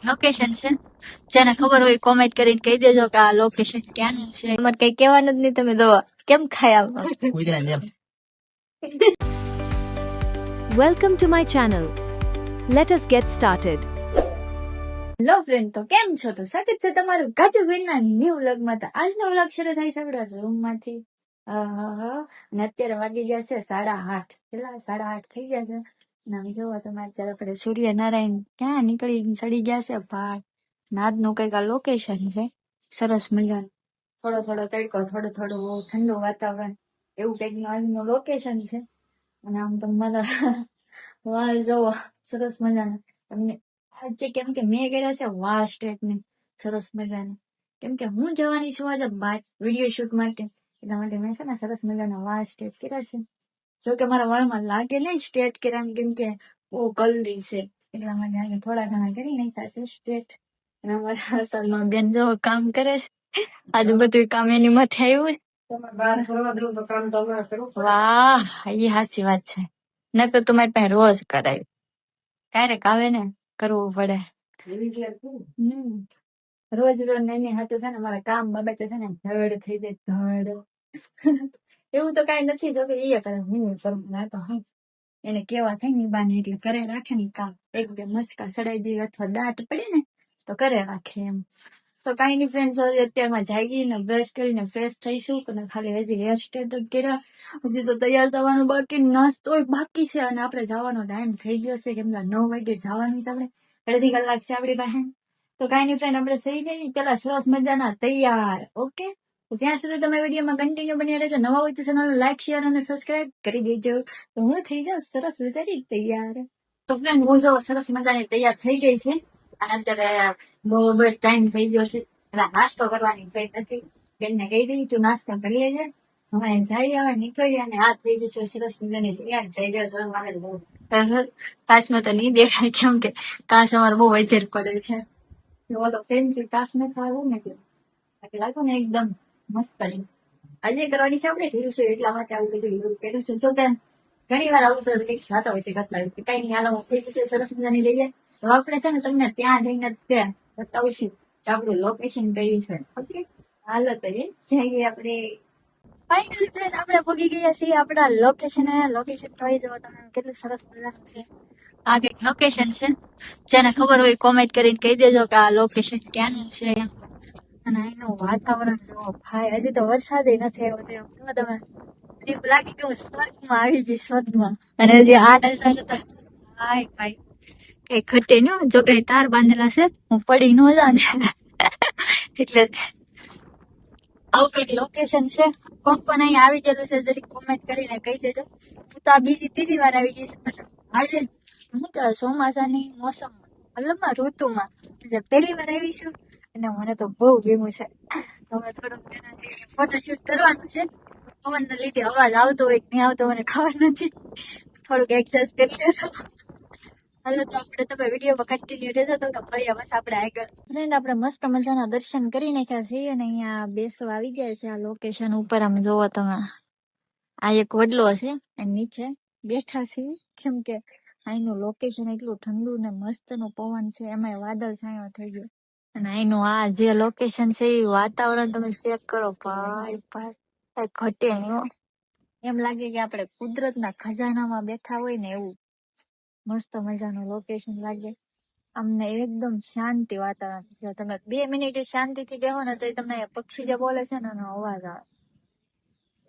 Location છે જેને ખબર હોય કોમેન્ટ કરીને કહી દેજો કે આ લોકેશન ક્યાંનું છે. તમારે કઈ કહેવાનું જ નહીં, તમે દો કેમ ખાય આવો. Welcome to my channel. Let us get started. Hello friend, તો કેમ છો? તો સ્વાગત છે તમારું ગાજુભાઈના ન્યુ વ્લોગમાં. તો આજનો વ્લોગ શરૂ થાય છે આપણા રૂમમાંથી. અને અત્યારે વાગી ગયા છે 8:30. કેટલા 8:30 થઈ ગયા છે. અને આમ જોવો તમે અત્યારે આપણે સૂર્યનારાયણ ક્યાં નીકળી ચડી ગયા છે ભાઈ. આજનું કઈક આ લોકેશન છે સરસ મજાનું. થોડો થોડો તડકો, થોડું થોડું બહુ ઠંડુ વાતાવરણ, એવું કઈક આજનું લોકેશન છે. અને આમ તો મારા વાળ જોવો સરસ મજાના. તમને આજે કેમ કે મેં કર્યા છે વાળ સ્ટ્રેટ ને સરસ મજાના, કેમ કે હું જવાની છું આજે બહાર વિડીયો શૂટ માટે. એટલા માટે મેં છે ને સરસ મજાના વાળ સ્ટ્રેટ કર્યા છે. જો કે મારા વાળમાં લાગે નહીં સ્ટ્રેટ કર્યા, કેમ કે બહુ કલરી છે. એટલા માટે આજે થોડા ઘણા કરી નાખ્યા છે સ્ટ્રેટ. અને અમારા અસલમાં બેન જો કામ કરે છે. આજે બધું કામ એની માથે આવ્યું છે. વાહ, એ સાચી વાત છે. ન તો તમારી પાસે રોજ કરાય, ક્યારેક આવે ને કરવું પડે. રોજ રોજ એની હાથે છે ને મારા કામ બાબતે છે ને ધડ થઈ જાય ધડ. એવું તો કઈ નથી, જો કે એ કરે હું કરું ના તો હા એને કેવા થાય ને બાને એટલે કરે રાખે ને કામ. એક બે મસ્કા સડાઈ દે અથવા દાંત પડે ને તો કરે રાખે એમ. તો કઈ ની ફ્રેન્ડ, અત્યારમાં જાગી ને બ્રશ કરીને ફ્રેશ થઈશું. અને ખાલી હજી હેર સ્ટાઈલ જ કર્યા, હજી તો તૈયાર થવાનું બાકી, નાસ્તો બાકી છે. અને આપણે જવાનો ટાઈમ થઈ ગયો છે, કેમ કે 9 વાગે જવાનું છે. આપણે અડધી કલાક છે આપણી પાસે. તો કઈ નહીં ફ્રેન્ડ, આપણે થઈ જઈએ પેલા સરસ મજાના તૈયાર. ઓકે, તો ત્યાં સુધી તમે વિડીયોમાં કન્ટિન્યુ બની રહેજો. નવા હોય તો ચેનલ લાઈક, શેર અને સબસ્ક્રાઇબ કરી દેજો. તો હું થઈ જાઉં સરસ મજાની તૈયાર. તો ફ્રેન્ડ, હું જો સરસ મજાની તૈયાર થઈ ગઈ છે. અને અત્યારે બહુ ટાઈમ થઈ ગયો છે એટલે નાસ્તો કરવાની થઈ નથી. બેનને કહી દઈ તું નાસ્તો કરી લેજે, હવે જઈ હવે નીકળીએ. અને આ થઈ ગઈ છે સરસ મજાની તૈયાર. જઈ ગયો કાશમાં તો નહીં દેખાય, કેમ કે કાશ અમારે બહુ વધારે પડે છે. ઓલો ફેન્સી કાશ ને ખાવું ને એટલે લાગો ને એકદમ મસ્ત. આજે કરવાની છે આપણે રીલ્સ, એટલા માટે આવું બધું કર્યું છે. જો કે ઘણી વાર આવું તો કંઈક ખાતા હોય છે ઘટલા કઈ નહીં. હાલ હું થઈ ગયું છે સરસ મજાની લઈએ. તો આપણે છે ને તમને ત્યાં જઈને ત્યાં બતાવશું કે આપણું લોકેશન કયું છે. ઓકે, હાલો તો જઈએ આપણે. ફાઇનલી ફ્રેન્ડ, આપણે પહોંચી ગયા છીએ આપણા લોકેશન. લોકેશન જોઈ જવો તમે, કેટલું સરસ મજાનું છે. આ કઈક લોકેશન છે જેને ખબર હોય કોમેન્ટ કરીને કહી દેજો કે આ લોકેશન ક્યાંનું છે. અને અહીંનું વાતાવરણ જોવો ભાઈ, હજી તો વરસાદ નથી આવ્યો. તમે એવું લાગે કે હું સ્વર્ગમાં આવી ગઈ, સ્વર્ગમાં. અને હજી આ નજારો તો ભાઈ ભાઈ કઈ ઘટે ન. જો કઈ તાર બાંધેલા છે, હું પડી ન જાઉં ને એટલે આવું કઈક લોકેશન છે. કોણ કોણ અહીં આવી ગયેલું છે જરી કોમેન્ટ કરીને કહી દેજો. હું તો આ બીજી ત્રીજી વાર આવી ગઈ છે આજે. શું કહેવાય, ચોમાસાની મોસમ મતલબ ઋતુમાં પહેલી વાર આવી છું. અને મને તો બહુ ગમ્યું છે. તમે થોડુંક ફોટોશૂટ કરવાનું છે. પવનને લીધે અવાજ આવતો હોય કે નહીં આવતો મને ખબર નથી, થોડુંક એડજસ્ટ કરી લેજો. હાલો તો આપણે તમે વિડીયોમાં કન્ટિન્યુ રહેજો. તો ફરી બસ આપણે આગળ ફ્રેન્ડ, આપણે મસ્ત મજાના દર્શન કરી નાખ્યા છીએ. અને અહીંયા બેસવા આવી ગયા છે આ લોકેશન ઉપર. આમ જોવો તમે, આ એક વડલો છે અને નીચે બેઠા છીએ, કેમ કે અહીંનું લોકેશન એટલું ઠંડુ ને મસ્ત નું પવન છે, એમાં વાદળ છાયો થઈ ગયો. અને અહીંનું આ જે લોકેશન છે એ વાતાવરણ તમે ચેક કરો ભાઈ ભાઈ, કઈ ઘટે નહીં. એમ લાગે કે આપણે કુદરતના ખજાનામાં બેઠા હોય ને એવું મસ્ત મજાનું લોકેશન લાગે. અમને એકદમ શાંતિ વાતાવરણ. જો તમે 2 મિનિટ શાંતિથી બેહો ને તો તમને પક્ષી જે બોલે છે ને એનો અવાજ આવે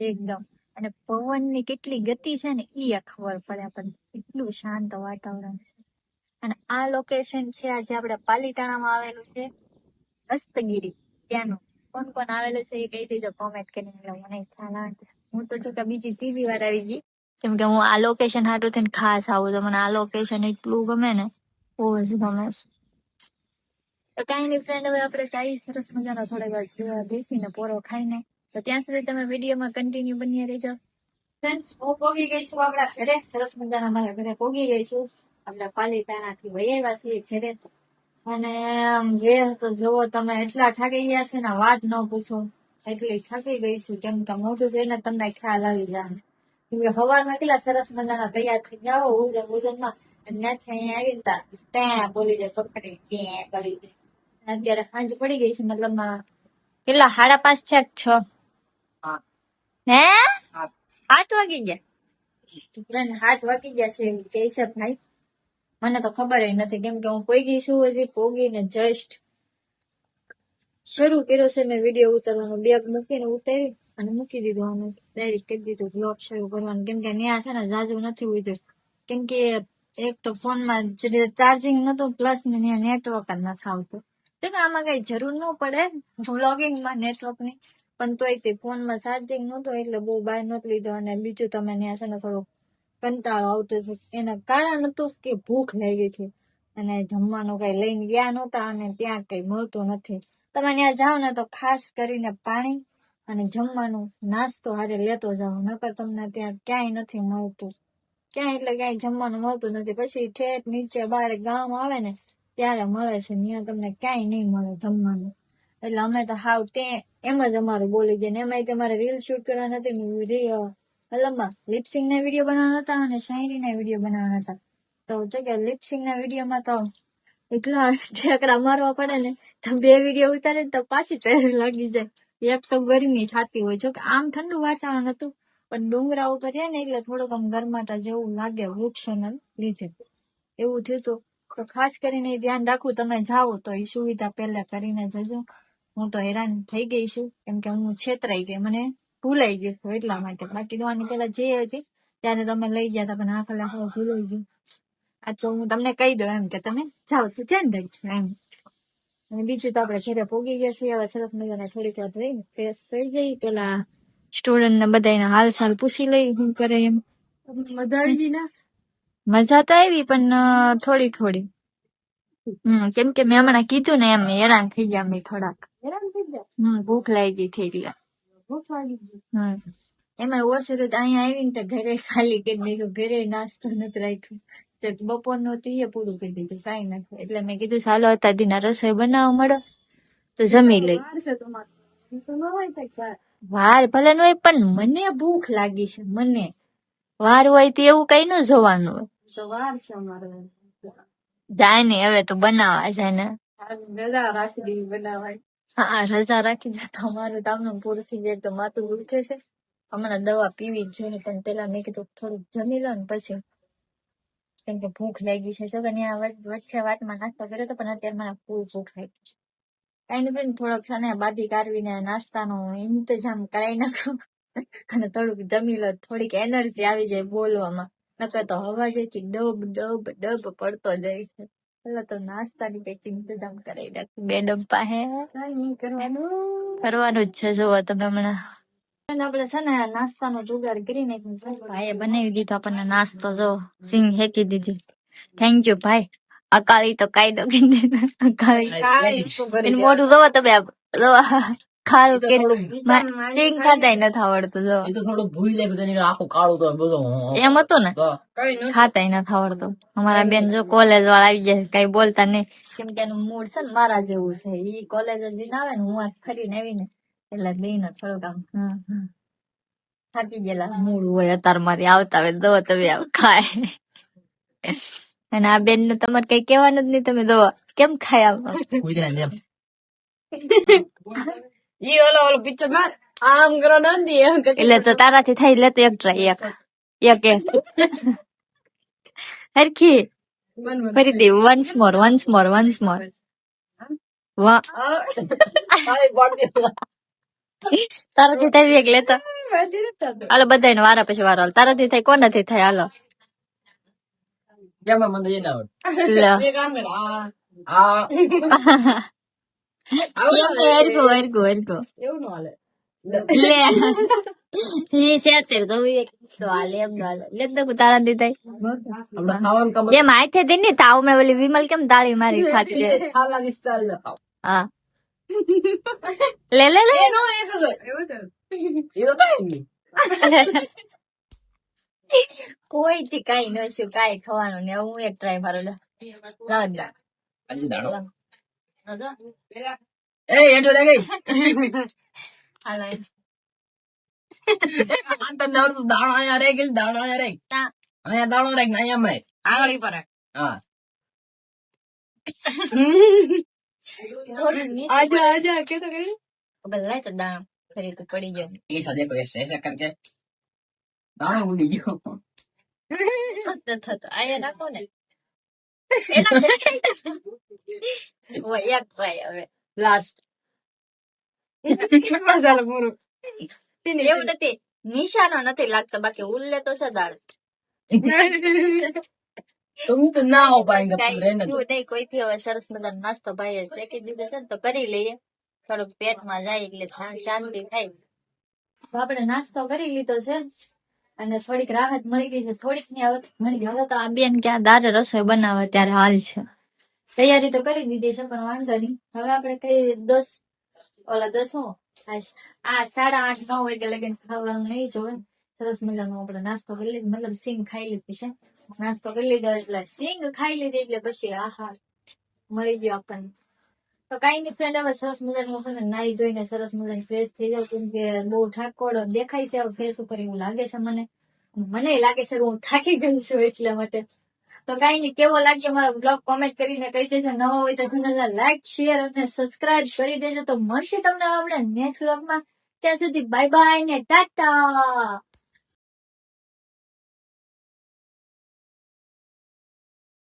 એકદમ. અને પવનની કેટલી ગતિ છે ને ઈ ખબર પડે આપણને. એટલું શાંત વાતાવરણ છે. અને આ લોકેશન છે આજે આપણે પાલીતાણામાં આવેલું છે, હસ્તગીરી. ત્યાંનું કોણ કોણ આવેલું છે એ કહી દેજો કોમેન્ટ કરીને, એટલે મને ખ્યાલ આવે. હું તો જો કે બીજી ત્રીજી વાર આવી ગઈ, કેમ કે હું આ લોકેશન હાટું થઈને ખાસ આવું. તો મને આ લોકેશન એટલું ગમે ને, બહુ જ ગમે. તો કઈ નહીં ફ્રેન્ડ, હવે આપણે ચાઈ સરસ મજાનો થોડી વાર બેસીને પોરો ખાઈને. તો ત્યાં સુધી તમે વિડીયોમાં કન્ટિન્યુ બની રહેજો. ફ્રેન્ડ્સ, હું પોગી ગઈ છું આપણા ઘરે. સરસ મજાના મારા ઘરે પોગી ગઈ છું. આપણા પાલીતાણાથી વહી આવ્યા છીએ ઘરે. અને ઘેર તો જોવો તમે, એટલા થાકી ગયા છે ને વાત ન પૂછો. એટલી થાકી ગઈ છું, કેમ કે મોઢું જોઈને તમને ખ્યાલ આવી જાય. કેમ કે સવારમાં કેટલા સરસ મજાના તૈયાર થઈ જાઓ ઉજનમાં ત્યાંથી અહીંયા આવી તા ત્યાં બોલી જાય પકડી ત્યાં કરી દે. અત્યારે સાંજ પડી ગઈ છે મતલબ કેટલા 5:30 છે 6 હે 8 વાગી ગયા. 8 વાગી ગયા છે એમ કે છે ભાઈ. મને તો ખબર નથી કેમ કે હું પોગી છું હજી પોગીને જસ્ટ શરૂ કર્યો છે મેં વિડીયો ઉતારવાનો. બેગ મૂકીને ઉતારી અને મૂકી દીધું અને ડાયરેક્ટ કરી દીધું બ્લોગ શરૂ કરવાનું. કેમ કે ત્યાં છે ને જાજુ નથી ઉતર્યું કેમ કે એક તો ફોનમાં ચાર્જિંગ નતું પ્લસ ને ત્યાં નેટવર્ક જ નથી આવતું. તો કે આમાં કઈ જરૂર ન પડે વ્લોગિંગમાં નેટવર્કની, પણ તોય તે ફોનમાં ચાર્જિંગ નતું એટલે બહુ બહાર નહોતું લીધો. અને બીજું તમે ત્યાં છે ને થોડું કંટાળો આવતો છે. એના કારણ હતું કે ભૂખ લાગી હતી અને જમવાનું કઈ લઈને ગયા નહોતા અને ત્યાં કઈ મળતું નથી. તમે ત્યાં જાઓ ને તો ખાસ કરીને પાણી અને જમવાનું નાસ્તો હારે લેતો જાઓ, નકર તમને ત્યાં ક્યાંય નથી મળતું. ક્યાંય એટલે ક્યાંય જમવાનું મળતું નથી. પછી ઠેઠ નીચે બહાર ગામ આવે ને ત્યારે મળે છે, ત્યાં તમને ક્યાંય નહીં મળે જમવાનું. એટલે અમે તો હાવ એમ જ અમારું બોલી ગયા ને એમાં તમારે રીલ શૂટ કરવા નથી, મતલબમાં લિપસિંગ ના વિડીયો બનાવવાના હતા અને શાયરી ના વિડીયો બનાવવાના હતા. તો જો કે લિપસિંગ ના વિડીયોમાં તો એટલા ઠેકડા મારવા પડે ને તો 2 વિડીયો ઉતારે તો પાછી તૈયારી લાગી જાય. એક તો ગરમી થતી હોય, જો કે આમ ઠંડુ વાતાવરણ હતું પણ ડુંગરા ઉપર છે ને એટલે થોડુંક આમ ગરમાટા જેવું લાગે વૃક્ષોના લીધે એવું થયું. તો ખાસ કરીને ધ્યાન રાખવું તમે જાઓ તો એ સુવિધા પહેલા કરીને જજો. હું તો હેરાન થઈ ગઈ છું કેમ કે હું છેતરાઈ ગઈ, મને ભૂલાઈ ગયું એટલા માટે. બાકી દવાની પેલા જે હતી ત્યારે તમે લઈ ગયા હતા પણ આખા ભૂલાઈ ગયું. આ તો હું તમને કહી દઉં એમ કે તમે જાઓ તો ધ્યાન રાખજો એમ. અને બીજું તો આપણે ઘરે પોગી ગયા છીએ. હવે સરસ મજાને થોડીક વાર રહીને ફ્રેશ થઈ ગઈ. પેલા સ્ટુડન્ટ ને બધા હાલ ચાલ પૂછી લઈ શું કરે એમ. મજા આવી ને? મજા તો આવી પણ થોડી. કેમ કે મેં હમણાં કીધું ને એમ હેરાન થઈ ગયા અમે થોડાક. ભૂખ લાગી થઈ ગયા. એમાં ઓછું અહીંયા આવીને તો ઘરે ખાલી કરી દીધું. ઘરે નાસ્તો નથી રાખ્યો. બપોરનું તો એ પૂરું કરી દીધું, કઈ નથી. એટલે મેં કીધું ચાલો અત્યારના રસોઈ બનાવવા મળો તો જમી લઈ. વાર ભલે ન હોય પણ મને ભૂખ લાગી છે. મને વાર હોય તો એવું કઈ ન જોવાનું હોય. વાર છે અમારે જાય ને હવે તો બનાવવા જાય ને રજા રાખી દીધી બનાવાય. હા રજા રાખી દે તો અમારું તામનું પૂરું થઈ જાય. તો માથું દુખે છે હમણાં દવા પીવી જ જોઈએ પણ પેલા મેં કીધું થોડુંક જમી લો ને પછી, કેમ કે ભૂખ લાગી છે. જો કે ત્યાં વચ્ચે વાતમાં નાસ્તો કર્યો હતો પણ અત્યારે મને ફૂલ ભૂખ લાગી છે. કઈ નહીં થોડોક છે ને બાદી કાઢવીને નાસ્તાનો ઇંતજામ કરાવી નાખો અને થોડુંક જમી લો, થોડીક એનર્જી આવી જાય બોલવામાં. નકર તો અવાજ ડબ પડતો જાય છે. પેલા તો નાસ્તાની કઈક ઇંતજામ કરાવી નાખું. 2 ડબ્બા હે કરવાનું જ છે. જોવો તમે હમણાં આપડે છે ને નાસ્તાનો જુગાર કરી નાખ્યો. ભાઈએ બનાવી દીધો આપણને નાસ્તો. જો સિંગ હેકી દીધી. થેન્ક યુ ભાઈ. અકાળી તો કાયદો કરી દીધો. અકાળી મોઢું જોવો તમે ખારું સિંગ ખાતા નથી આવડતું. જો એમ હતું ને ખાતા નથી આવડતું. અમારા બેન જો કોલેજ વાળા આવી જાય કઈ બોલતા નહીં કેમ કે એનું મૂડ છે ને મારા જેવું છે. ઈ કોલેજ જ દિન આવે ને હું આ ફરીને આવી ને એટલે બેન થોડુંક આમ થાકી ગયેલા મૂડ હોય અત્યારે મારી આવતા આવે દવા તમે ખાય. અને આ બેન નું તમારે કઈ કેવાનું જ નહીં. તમે દવા કેમ ખાય આમ કરો નથી એટલે તો તારાથી થાય લેતો એક ટ્રાય એક હરખી ફરી દે. વન્સ મોર તારાથી થાય એક લેતો. હાલો બધા ને વારા પછી વારો. તારાથી થાય કોનાથી થાય હાલો. એમ હાથે દે ને તાવ મેં ઓલી વિમલ કેમ તાળી મારી ખાતી. હા લે કોઈ થી કઈ નશું કઈ ખવાનું ને. હું એક ટ્રાય મારો લે દાણો હા થોડું નીચે आजा आजा क्या तो करे પડે. લાય તો દાણો ફરી તો પડી ગયો. ऐसा देखो ऐसे करके दाना उड़ी गयो સતત થતો આયા નાખો ને એના ઓય એક ટ્રાય હવે લાસ્ટ. मसाला पूरो એવું નથી, નિશાનો નથી લાગતો, બાકી ઉલ્લે તો છે દાળ. तुम तो ना हो पाएंगे तुम रहने दो થયું નહીં, કોઈથી હવે સરસ મજાનો નાસ્તો ભાઈ શેકી દીધો છે ને તો કરી લઈએ, થોડુંક પેટમાં જાય એટલે શાંતિ થાય. તો આપણે નાસ્તો કરી લીધો છે અને થોડીક રાહત મળી ગઈ છે, થોડીક ની આવત મળી ગઈ. હવે તો આ બેન ક્યાં દારે રસોઈ બનાવે ત્યારે હાલ છે, તૈયારી તો કરી દીધી છે પણ વાંધો નહીં. હવે આપણે કઈ 10 હું આ 8:30-9 વાગે લગીને ખાવાનું નહીં જોવે. સરસ મજાનો આપણે નાસ્તો કરી લીધો, મતલબ સિંગ ખાઈ લીધી છે. નાસ્તો કરી લીધો એટલે સિંગ ખાઈ લીધી એટલે પછી આહાર મળી ગયો આપણને. તો કઈ નહીં ફ્રેન્ડ, હવે સરસ મજાનું છે ને નાઈ ધોઈને સરસ મજાની ફ્રેશ થઈ જાવ, કેમ કે બહુ ઠાકોડ દેખાય છે હવે ફેસ ઉપર, એવું લાગે છે મને લાગે છે કે હું થાકી ગઈ છું એટલા માટે. તો કઈ નહીં, કેવો લાગ્યો મારો બ્લોગ કોમેન્ટ કરીને કહી દેજો. નવો હોય તો ચેનલને લાઈક શેર અને સબસ્ક્રાઇબ કરી દેજો. તો મળશે તમને આપણે નેક્સ્ટ બ્લોગમાં, ત્યાં સુધી બાય બાય ને ટાટા.